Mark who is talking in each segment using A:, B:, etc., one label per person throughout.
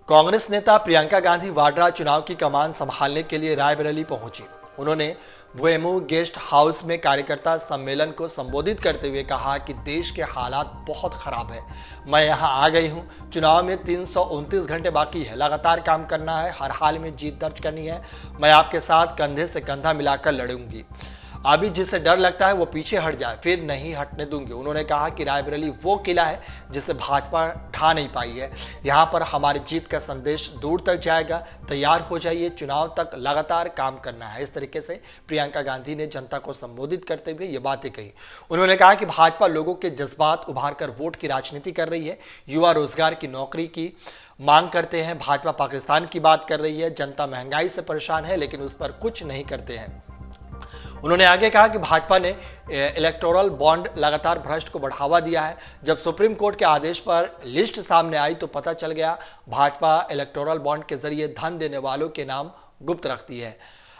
A: कांग्रेस नेता प्रियंका गांधी वाड्रा चुनाव की कमान संभालने के लिए रायबरेली पहुंची। उन्होंने वेमू गेस्ट हाउस में कार्यकर्ता सम्मेलन को संबोधित करते हुए कहा कि देश के हालात बहुत खराब है। मैं यहां आ गई हूं। चुनाव में 329 घंटे बाकी है। लगातार काम करना है, हर हाल में जीत दर्ज करनी है। मैं आपके साथ कंधे से कंधा मिलाकर लड़ूंगी। अभी जिसे डर लगता है वो पीछे हट जाए, फिर नहीं हटने दूंगी। उन्होंने कहा कि रायबरेली वो किला है जिसे भाजपा ढा नहीं पाई है। यहाँ पर हमारी जीत का संदेश दूर तक जाएगा। तैयार हो जाइए, चुनाव तक लगातार काम करना है। इस तरीके से प्रियंका गांधी ने जनता को संबोधित करते हुए ये बातें कही। उन्होंने कहा कि भाजपा लोगों के जज्बात उभार कर वोट की राजनीति कर रही है। युवा रोजगार की नौकरी की मांग करते हैं। भाजपा पाकिस्तान की बात कर रही है। जनता महंगाई से परेशान है लेकिन उस पर कुछ नहीं करते हैं। उन्होंने आगे कहा कि भाजपा ने इलेक्टोरल बॉन्ड लगातार भ्रष्ट को बढ़ावा दिया है। जब सुप्रीम कोर्ट के आदेश पर लिस्ट सामने आई तो पता चल गया भाजपा इलेक्टोरल बॉन्ड के जरिए धन देने वालों के नाम गुप्त रखती है।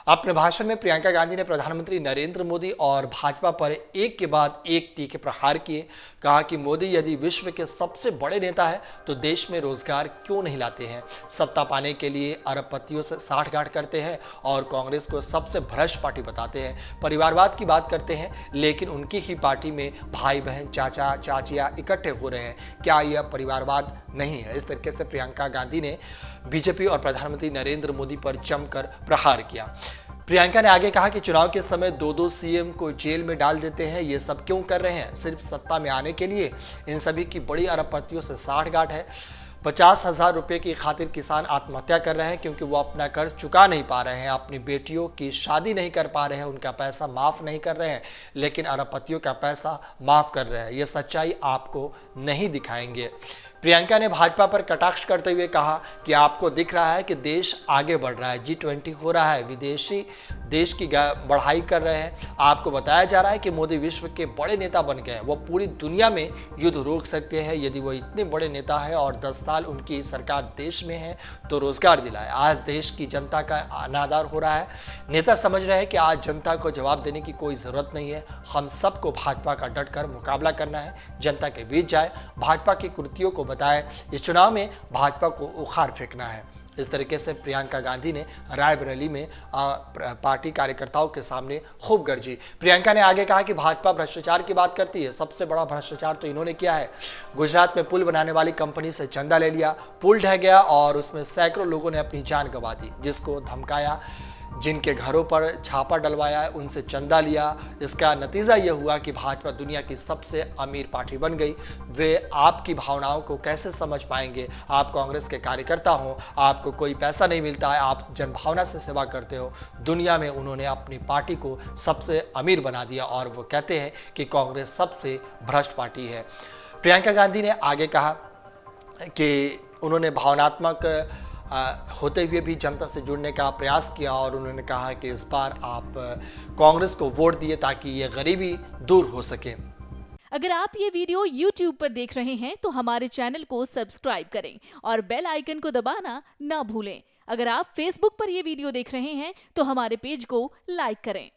A: अपने भाषण में प्रियंका गांधी ने प्रधानमंत्री नरेंद्र मोदी और भाजपा पर एक के बाद एक तीखे प्रहार किए। कहा कि मोदी यदि विश्व के सबसे बड़े नेता है तो देश में रोजगार क्यों नहीं लाते हैं। सत्ता पाने के लिए अरबपतियों से साठगांठ करते हैं और कांग्रेस को सबसे भ्रष्ट पार्टी बताते हैं। परिवारवाद की बात करते हैं लेकिन उनकी ही पार्टी में भाई बहन चाचा चाचियाँ इकट्ठे हो रहे हैं। क्या यह परिवारवाद नहीं है? इस तरीके से प्रियंका गांधी ने बीजेपी और प्रधानमंत्री नरेंद्र मोदी पर जमकर प्रहार किया। प्रियंका ने आगे कहा कि चुनाव के समय दो सीएम को जेल में डाल देते हैं। ये सब क्यों कर रहे हैं? सिर्फ सत्ता में आने के लिए। इन सभी की बड़ी अरबपतियों से साठगांठ है। 50,000 रुपये की खातिर किसान आत्महत्या कर रहे हैं क्योंकि वो अपना कर्ज चुका नहीं पा रहे हैं, अपनी बेटियों की शादी नहीं कर पा रहे हैं, उनका पैसा माफ़ नहीं कर रहे हैं, लेकिन अरबपतियों का पैसा माफ़ कर रहे हैं। ये सच्चाई आपको नहीं दिखाएंगे। प्रियंका ने भाजपा पर कटाक्ष करते हुए कहा कि आपको दिख रहा है कि देश आगे बढ़ रहा है, G20 हो रहा है, विदेशी देश की बढ़ाई कर रहे हैं। आपको बताया जा रहा है कि मोदी विश्व के बड़े नेता बन गए हैं। वो पूरी दुनिया में युद्ध रोक सकते हैं। यदि वो इतने बड़े नेता है और 10 साल उनकी सरकार देश में है तो रोजगार दिलाए। आज देश की जनता का अनादर हो रहा है। नेता समझ रहे हैं कि आज जनता को जवाब देने की कोई ज़रूरत नहीं है। हम सबको भाजपा का डटकर मुकाबला करना है। जनता के बीच जाए, भाजपा की कुर्तियों को बताए, इस चुनाव में भाजपा को उखाड़ फेंकना है। इस तरीके से प्रियंका गांधी ने रायबरेली में पार्टी कार्यकर्ताओं के सामने खूब गरजी। प्रियंका ने आगे कहा कि भाजपा भ्रष्टाचार की बात करती है। सबसे बड़ा भ्रष्टाचार तो इन्होंने किया है। गुजरात में पुल बनाने वाली कंपनी से चंदा ले लिया, पुल ढह गया और उसमें सैकड़ों लोगों ने अपनी जान गंवा दी। जिसको धमकाया, जिनके घरों पर छापा डलवाया, उनसे चंदा लिया। इसका नतीजा यह हुआ कि भाजपा दुनिया की सबसे अमीर पार्टी बन गई। वे आपकी भावनाओं को कैसे समझ पाएंगे? आप कांग्रेस के कार्यकर्ता हो, आपको कोई पैसा नहीं मिलता है, आप जनभावना से सेवा करते हो। दुनिया में उन्होंने अपनी पार्टी को सबसे अमीर बना दिया और वो कहते हैं कि कांग्रेस सबसे भ्रष्ट पार्टी है। प्रियंका गांधी ने आगे कहा कि उन्होंने भावनात्मक होते हुए भी जनता से जुड़ने का प्रयास किया और उन्होंने कहा कि इस बार आप कांग्रेस को वोट दिए ताकि ये गरीबी दूर हो सके।
B: अगर आप ये वीडियो YouTube पर देख रहे हैं तो हमारे चैनल को सब्सक्राइब करें और बेल आइकन को दबाना ना भूलें। अगर आप Facebook पर ये वीडियो देख रहे हैं तो हमारे पेज को लाइक करें।